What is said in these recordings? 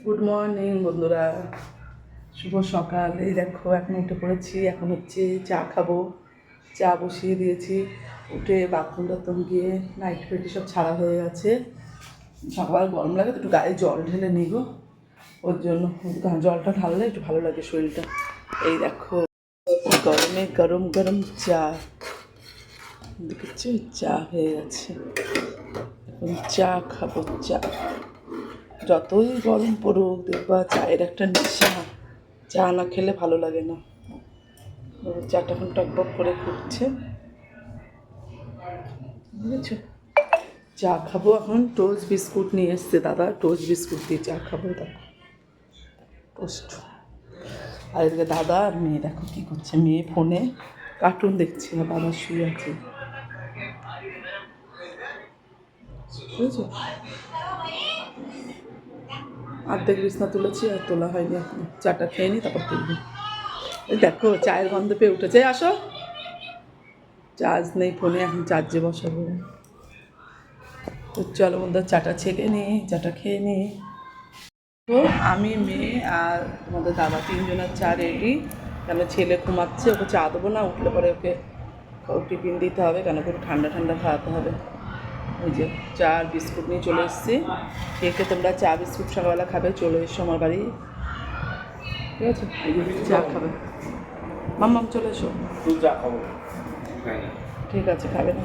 Good morning বন্ধুরা, শুভ সকাল। এই দেখো এখন উঠে পড়েছি, এখন হচ্ছে চা খাবো। চা বসিয়ে দিয়েছি, উঠে বাথরুম টাথরুম গিয়ে নাইট পেটি সব ছাড়া হয়ে গেছে। সকাল গরম লাগে তো একটু গায়ে জল ঢেলে নিই গো, ওর জন্য জলটা ঢাললে একটু ভালো লাগে শরীরটা। এই দেখো গরমে গরম গরম চা দেখছি, চা হয়ে গেছে, এখন চা খাবো। চা যতই গরম পড়ুক দেখবা চায়ের একটা নেশা, চা না খেলে ভালো লাগে না। চাটা এখন টকবক করে ফুটছে, বুঝেছো। চা খাবো এখন, টোস্ট বিস্কুট নিয়ে এসছে দাদা, টোস্ট বিস্কুট দিয়ে চা খাবো। দেখো টোস্ট। আর এদিকে দাদা আর মেয়ে দেখো কী করছে, মেয়ে ফোনে কার্টুন দেখছে আর বাবা শুয়ে আছে, বুঝেছো। অর্ধেক বিছনা তুলেছি আর তোলা হয়নি এখন, চাটা খেয়ে নিই তারপর তুলবি। দেখো চায়ের গন্ধ পেয়ে উঠেছে, আসো। চার্জ নেই ফোনে, এখন চার্জে বসাবো। তো চলো বন্ধুরা চাটা ছেঁকে নিই, চাটা খেয়ে নিই। তো আমি, মেয়ে আর তোমাদের দাদা তিনজনের চা রেডি। কেন ছেলে ঘুমাচ্ছে, ওকে চা দেবো না, উঠলে পরে ওকে টিফিন দিতে হবে, কেন করে ঠান্ডা ঠান্ডা খাওয়াতে হবে। ওই যে চা আর বিস্কুট নিয়ে চলে এসেছি। কে তোমরা চা বিস্কুট সকালবেলা খাবে চলে এসো আমার বাড়ি, ঠিক আছে। চা খাবে মাম্মাম, চলে এসো। চা খাবো, ঠিক আছে, খাবে না।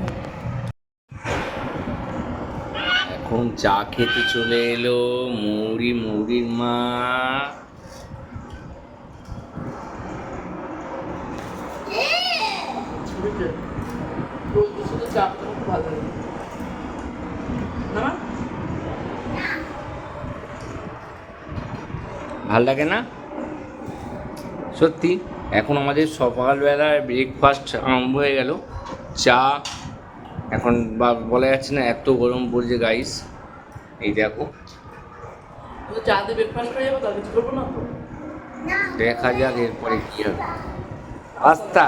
এখন চা খেতে চলে এলো মৌরির মা। শুধু চা খেতে খুব ভালো লাগে না? ভাল লাগে না সত্যি। এখন আমাদের সকালবেলার ব্রেকফাস্ট আরম্ভ হয়ে গেল, চা। এখন বলা যাচ্ছে না এত গরম পড়ছে গাইস। এই দেখো, চা দিয়ে ব্রেকফাস্ট করে যাবো, তার কিছু করবো না। দেখা যাক এরপরে কি হবে। পাস্তা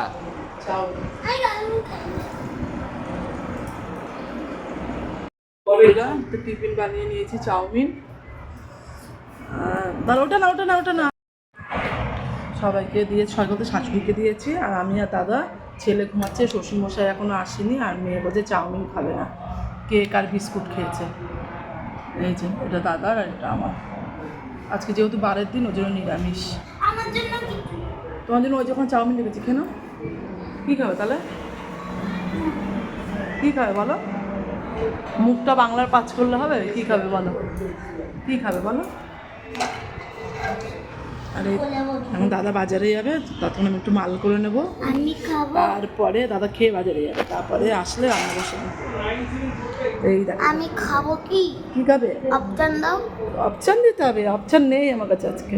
টিফিন বানিয়ে নিয়েছি, চাউমিন। ওটা না সবাইকে দিয়ে ছয় বলতে শাশুড়িকে দিয়েছি, আর আমি আর দাদা। ছেলে ঘুমাচ্ছে, শ্বশুরমশাই এখনও আসেনি, আর মেয়ে বলছে চাউমিন খাবে না, কেক আর বিস্কুট খেয়েছে। এই যে এটা দাদার আর এটা আমার। আজকে যেহেতু বারের দিন, ওই জন্য নিরামিষ। তোমার জন্য ওই যখন চাউমিন রেখেছি, কেন কী খাবে তাহলে? কী খাবে বলো? মুখটা বাংলার পাঁচ করলে হবে? কী খাবে বলো, কী খাবে বলো? আরে এখন দাদা বাজারে যাবে, তখন আমি একটু মাল করে নেবো, তারপরে দাদা খেয়ে বাজারে যাবে, তারপরে আসলে রান্না বসাবো। এই দেখো আমি খাবো কি খাবে? অপশন দাও। অপশান দিতে হবে? অপশান নেই আমার কাছে আজকে।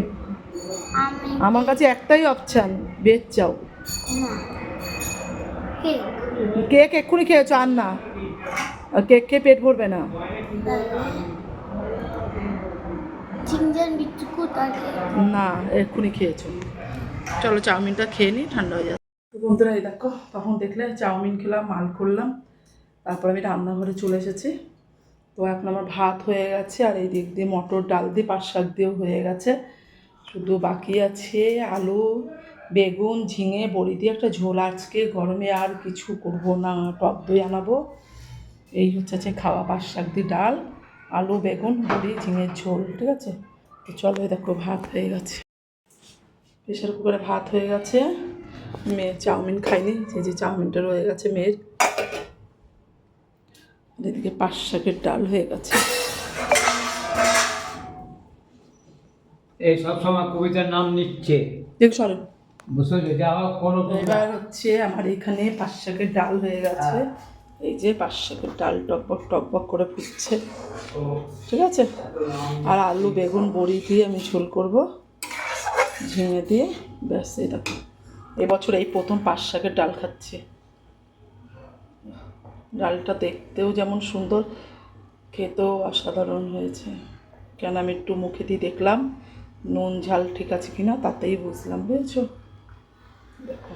আমার কাছে একটাই অপশান, ভেজ চাও। কেক এক্ষুনি খেয়েছো, আর না, আর কেক খেয়ে পেট ভরবে না। না, এক্ষুনি খেয়েছো। চলো চাউমিনটা খেয়ে নিই, ঠান্ডা হয়ে যাবে। বন্ধুরা এই দেখো, তখন দেখলে চাউমিন খেলাম, মাল করলাম, তারপর আমি রান্নাঘরে চলে এসেছি। তো এখন আমার ভাত হয়ে গেছে, আর এই দিক দিয়ে মটর ডাল দিয়ে পাট শাক দিয়েও হয়ে গেছে। শুধু বাকি আছে আলু, বেগুন, ঝিঙে, বড়ি দিয়ে একটা ঝোল। আজকে গরমে আর কিছু করবো না, টক দই আনাবো। এই হচ্ছে খাওয়া, পাট শাক দিয়ে ডাল, আলু, বেগুন, বড়ি, ঝিঙের ঝোল, ঠিক আছে। তো চলো দেখো ভাত হয়ে গেছে, প্রেশার কুকারে ভাত হয়ে গেছে। মেয়ে চাউমিন খাইনি, যে চাউমিনটা রয়ে গেছে মেয়ের। এদিকে পাট শাকের ডাল হয়ে গেছে। এই সব সময় কবিতার নাম নিচ্ছে, দেখ সরে বুঝলে যাওয়া করো। এবার হচ্ছে আমার এখানে পাট শাকের ডাল হয়ে গেছে। এই যে পাট শাকের ডাল টকবক টকবক করে ফুটছে, ঠিক আছে। আর আলু, বেগুন, বড়ি দিয়ে আমি ঝোল করব, ঝিঙে দিয়ে, ব্যাস। এই দেখো এবছর এই প্রথম পাট শাকের ডাল খাচ্ছি। ডালটা দেখতেও যেমন সুন্দর, খেতেও অসাধারণ হয়েছে। কেন আমি একটু মুখে দিয়ে দেখলাম নুন ঝাল ঠিক আছে কিনা, তাতেই বুঝলাম, বুঝেছো। দেখো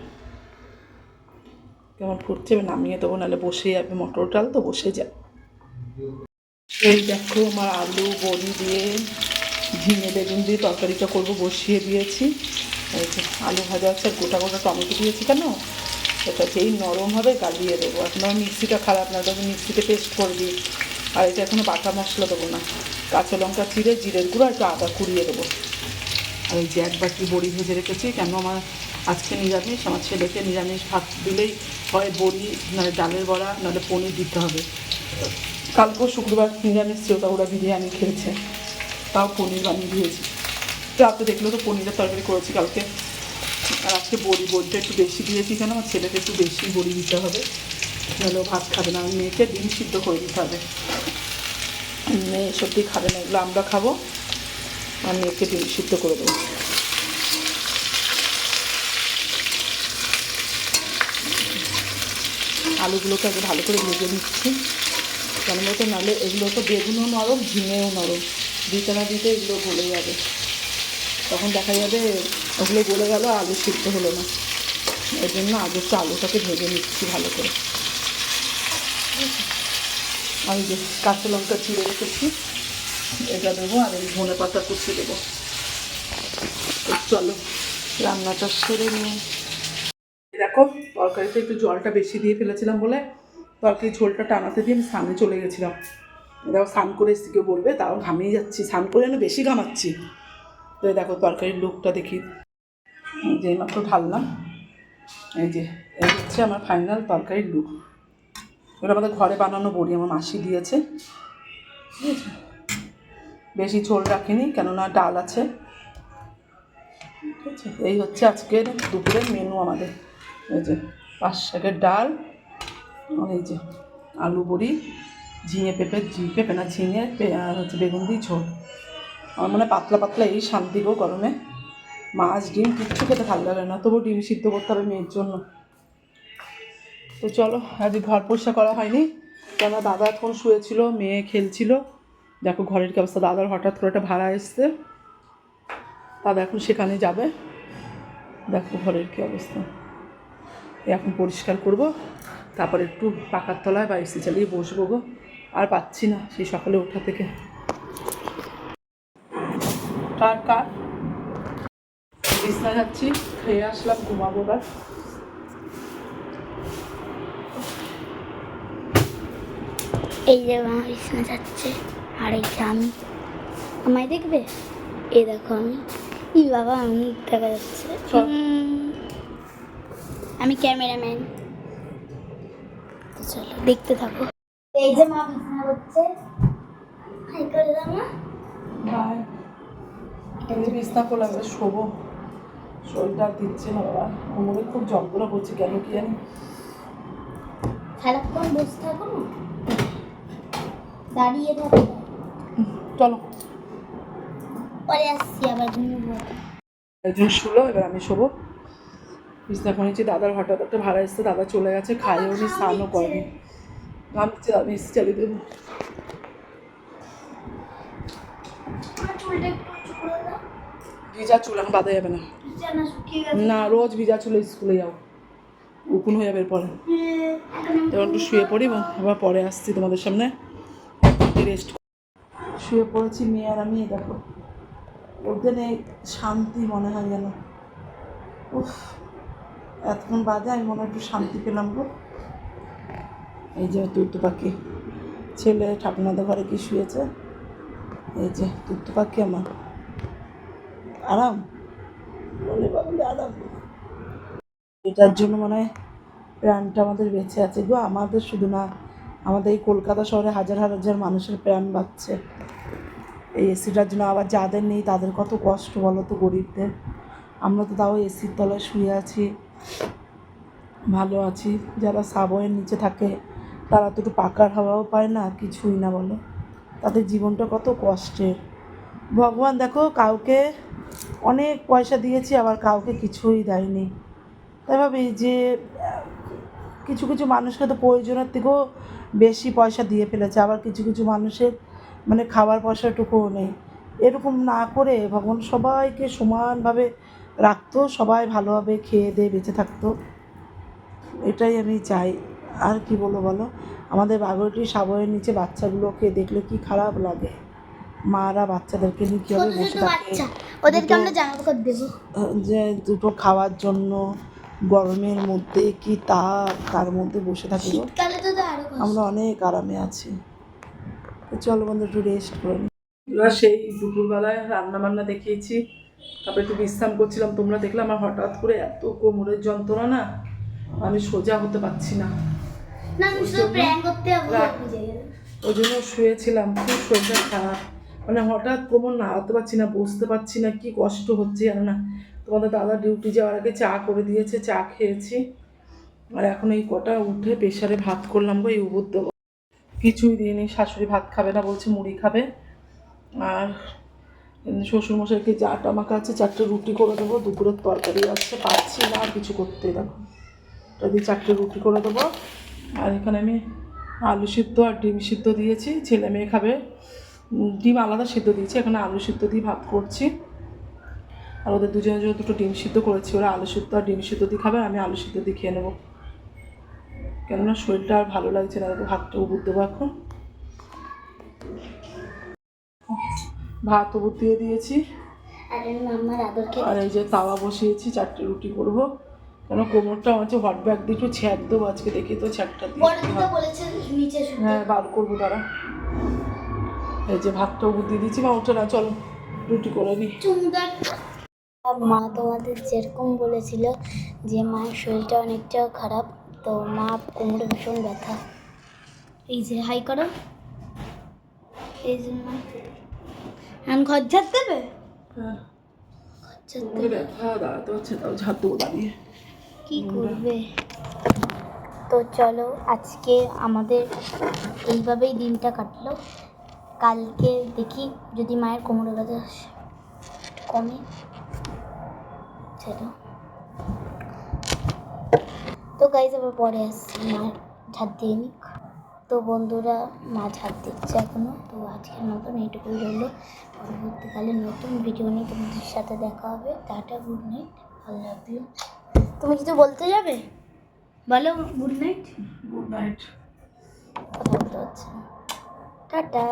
কেমন ফুটছে, নামিয়ে দেবো, নাহলে বসে যাবে, মটর ডাল তো বসে যায়। এই দেখো আমার আলু, বড়ি দিয়ে ঝিঙে বেগুন দিয়ে তরকারিটা করব বসিয়ে দিয়েছি। এই যে আলু ভাজা আছে, আর গোটা গোটা টমেটো দিয়েছি কেন, এটা যেই নরম হবে গালিয়ে দেবো। এখন আমার মিক্সিটা খারাপ, না তবে মিক্সিতে পেস্ট করে দিই। আর এটা এখনও বাটা মশলা দেবো না, কাঁচা লঙ্কা চিড়ে জিরের গুঁড়ো আর একটু আদা কুড়িয়ে দেবো। আর এই যে এক বাটি বড়ি ভেজে রেখেছি, কেন আমার আজকে নিরামিষ, আমার ছেলেকে নিরামিষ ভাত দিলেই হয় বড়ি, নাহলে ডালের বড়া, নাহলে পনির দিতে হবে। কালকেও শুক্রবার নিরামিষ ছিল, তা ওরা বিরিয়ানি খেয়েছে, তাও পনির বানিয়ে দিয়েছি। রাতে দেখলো তো পনিরের তরকারি করেছি কালকে। আর আজকে বড়িটা একটু বেশি দিয়েছি, কেন আমার ছেলেকে একটু বেশি বড়ি দিতে হবে, নাহলে ও ভাত খাবে না। আর মেয়েকে ডিম সিদ্ধ করে দিতে হবে, মেয়ে সত্যি খাবে না, এগুলো আমরা খাবো, আর মেয়েকে ডিম সিদ্ধ করে দেবো। আলুগুলোকে আগে ভালো করে ভেজে নিচ্ছি, কেন বলতো, নাহলে এগুলো তো বেগুনও নরম, ঝিঙেও নরম, দিতে না দিতে এগুলো গলে যাবে, তখন দেখা যাবে ওগুলো গলে গেল, আলু সিদ্ধ হলো না। এর জন্য আগে একটু আলুটাকে ভেজে নিচ্ছি ভালো করে। আমি যে কাঁচা লঙ্কা চিড়ে রেখেছি এটা দেবো, আর এই ধনে পাতা কুচি দেবো। চলো রান্নাটা সেরে নিয়ে দেখো, তরকারিতে একটু জলটা বেশি দিয়ে ফেলেছিলাম বলে তরকারি ঝোলটা টানাতে দিয়ে আমি স্নানে চলে গেছিলাম। দেখো স্নান করে এসে কেউ বলবে, তাও ঘামিয়ে যাচ্ছি, স্নান করে যেন বেশি ঘামাচ্ছি। তো দেখো তরকারির লুকটা দেখি, যে মাত্র ঢাললাম, এই যে এই হচ্ছে আমার ফাইনাল তরকারির লুক। এটা আমাদের ঘরে বানানো বড়ি, আমার মাসি দিয়েছে, ঠিক আছে। বেশি ঝোল রাখিনি, কেননা ডাল আছে, ঠিক আছে। এই হচ্ছে আজকের দুপুরের মেনু আমাদের। এই যে 5 শাকের ডাল, আর এই যে আলু বড়ি, পেঁপে না ঝিঙে, আর হচ্ছে বেগুন দিয়ে ঝোল। আমার মনে হয় পাতলা পাতলা এই শান্তি গো গরমে, মাছ ডিম কিচ্ছু খেতে ভালো লাগে না, তবু ডিম সিদ্ধ করতে হবে মেয়ের জন্য। তো চলো, আজ ঘর পরিষ্কার করা হয়নি, কেন দাদা এখন শুয়েছিল, মেয়ে খেলছিল। দেখো ঘরের কি অবস্থা, দাদার হঠাৎ করে একটা ভাড়া এসছে, দাদা এখন সেখানে যাবে। দেখো ঘরের কি অবস্থা, এখন পরিষ্কার করব, তারপর একটু পাকার তলায় বা এসি চালিয়ে বসবো গো, আর পাচ্ছি না সেই সকালে ওঠা থেকে। কার বিছনা যাচ্ছি, খেয়ে আসলাম, ঘুমাবো। এবার এই যে আমার বিছানা যাচ্ছে, আর এই যে আমি, আমায় দেখবে, এই দেখো আমি, ই বাবা আমি দেখা যাচ্ছে, আমি ক্যামেরাম্যান। চলো দেখতে থাকো। এই যে মা বিছানা করছে, হাই করে দাও মা। ভাই এই বিছনা করলাম, এবার শোবো, শরীরটা দিচ্ছে না বাবা, কোমরে খুব যন্ত্রণা করছে, কেন কি জানি। সারাক্ষণ বসে থাকো না, দাঁড়িয়ে থাকো। চলো পরে আসছি আবার ঘুমবো। একজন শুলো, এবার আমি শোবো। বিছনা করে নিচ্ছি, দাদার হঠাৎ একটা ভাড়া এসছে, দাদা চলে গেছে, খাইও নি, স্নানও করেনি, ভাবছি আমি এসি চালিয়ে দেবো। ভিজা চুল এখন বাঁধা যাবে না, না রোজ ভিজা চুলে স্কুলে যাও, উকুন হয়ে যাবে এরপরে। এবার একটু শুয়ে পড়ি, আবার পরে আসছি তোমাদের সামনে, রেস্ট। শুয়ে পড়েছি মেয়ে আর আমি, দেখো ওদের এই শান্তি মনে হয় যেন, উফ এতক্ষণ বাদে আমি মনে হয় একটু শান্তি পেলাম গো। এই যে তুত্তু পাখি, ছেলে ঠাকুমাদের ঘরে কি শুয়েছে, এই যে তুত্তু পাখি আমার, আরাম বলে বাবুলে আরাম। এটার জন্য মনে হয় প্রাণটা আমাদের বেঁচে আছে গো, আমাদের শুধু না, আমাদের এই কলকাতা শহরে হাজার হাজার মানুষের প্রাণ বাঁচছে এই এসিটার জন্য। আবার যাদের নেই তাদের কত কষ্ট বলো তো, গরিবদের। আমরা তো তাও এসির তলায় শুয়ে আছি, ভালো আছি। যারা সাবওয়ের নিচে থাকে তারা তো একটু পাকার হাওয়াও পায় না, কিছুই না বলো, তাদের জীবনটা কত কষ্টের। ভগবান দেখো, কাউকে অনেক পয়সা দিয়েছি, আবার কাউকে কিছুই দেয়নি। তাই ভাবি যে কিছু কিছু মানুষকে তো প্রয়োজনের থেকেও বেশি পয়সা দিয়ে ফেলেছে, আবার কিছু কিছু মানুষের মানে খাবার পয়সাটুকুও নেই। এরকম না করে ভগবান সবাইকে সমানভাবে রাখতো, সবাই ভালোভাবে খেয়ে দিয়ে বেঁচে থাকতো, এটাই আমি চাই। আর কি বলো বলো, আমাদের বাগরটি সাবয়ের নিচে বাচ্চাগুলোকে দেখলে কি খারাপ লাগে, মারা বাচ্চাদেরকে নিয়ে কীভাবে ছোট বসে ছোট থাকে, বাচ্চা, ওদেরকে আমরা জামা কাপড় দেবো। যে দুটো খাওয়ার জন্য গরমের মধ্যে কি তার মধ্যে বসে থাকে গো। শীতকালে তো আরো কষ্ট। আমরা অনেক আরামে আছি। তো চলো বন্ধু একটু রেস্ট করে নিই। এবার সেই দুপুরবেলায় রান্না বান্না দেখিয়েছি, তারপরে একটু বিশ্রাম করছিলাম। তোমরা দেখলে আমার হঠাৎ করে এত কোমরের যন্ত্রণা না, আমি সোজা হতে পারছি না। না আমি শুধু প্র্যাঙ্ক করতে যাবো, রাখ। বুঝে গেলে। ওই জন্য শুয়েছিলাম, খুব শরীরটা খারাপ, মানে হঠাৎ কোমর নাড়াতে পারছি না, বসতে পারছি না, কি কষ্ট হচ্ছে জানো না। তোমাদের দাদা ডিউটি যাওয়ার আগে চা করে দিয়েছে, চা খেয়েছি। আর এখন এই কটা উঠে প্রেশারে ভাত করলাম গো, এই উবুর দেবো। কিছুই দিইনি, শাশুড়ি ভাত খাবে না বলছে, মুড়ি খাবে। আর শ্বশুরমশাইকে যা টামাকা আছে 4টে রুটি করে দেবো, দুপুরের তরকারি আসছে, পাচ্ছি না আর কিছু করতে। দেখো যদি 4টে রুটি করে দেবো। আর এখানে আমি আলু সিদ্ধ আর ডিম সিদ্ধ দিয়েছি, ছেলে মেয়ে খাবে। ডিম আলাদা সিদ্ধ দিয়েছি, এখানে আলু সিদ্ধ দিয়ে ভাত করছি। আর ওদের দুজনের জন্য 2টো ডিম সিদ্ধ করেছি, ওরা আলু সিদ্ধ আর ডিম সিদ্ধ দিয়ে খাবে, আমি আলু সিদ্ধ দিয়ে খেয়ে নেবো। কেননা শরীরটা আর ভালো লাগছে না, ভাতটা উবুর দেবো এখন। ভাত উবুর দিয়ে দিয়েছি। আর আমি মাম্মার আদরকে আর এই যে তাওয়া বসিয়েছি, 4টে রুটি করবো। কেন কোমরটা আমার হচ্ছে হট ব্যাগ দিয়ে একটু ছ্যাঁক দেবো আজকে, দেখি তো ছ্যাঁকটা বড় দিয়ে। দিদা বলেছে নিচে শুতে। হ্যাঁ বার করবো তারা। এই যে ভাতটা উবুর দিয়ে দিচ্ছি। মা ওঠে না, চলো রুটি করে নিই। চুমুদার মা তোমাদের যেরকম বলেছিল যে মায়ের শরীরটা অনেকটা খারাপ, তো মা কোমরে ভীষণ ব্যথা। এই যে হাই করো, এই যে মা এখন ঘর ঝাড় দেবে, হ্যাঁ ঘর ঝাড় কোমরে দেবে, ব্যথা, দাঁড়াতে পারছে, তাও ঝাড় দেবো দাঁড়িয়ে। কী করবে। তো চলো আজকে আমাদের এইভাবেই দিনটা কাটলো। কালকে দেখি যদি মায়ের কোমরে ব্যথা কমে সেটা। তো গাইজ আবার পরে আসছি, মায়ের ঝাড় দিয়ে নিক। তো বন্ধুরা মা ঝাড় দিচ্ছে এখনও। তো আজকের মতন এইটুকুই রইলো, পরবর্তীকালে নতুন ভিডিও নিয়ে তোমাদের সাথে দেখা হবে। Tata, good night, I love you. তুমি কিছু বলতে যাবে? বলো গুড নাইট। Good night. কথা বলতে পারছি না। টাটা।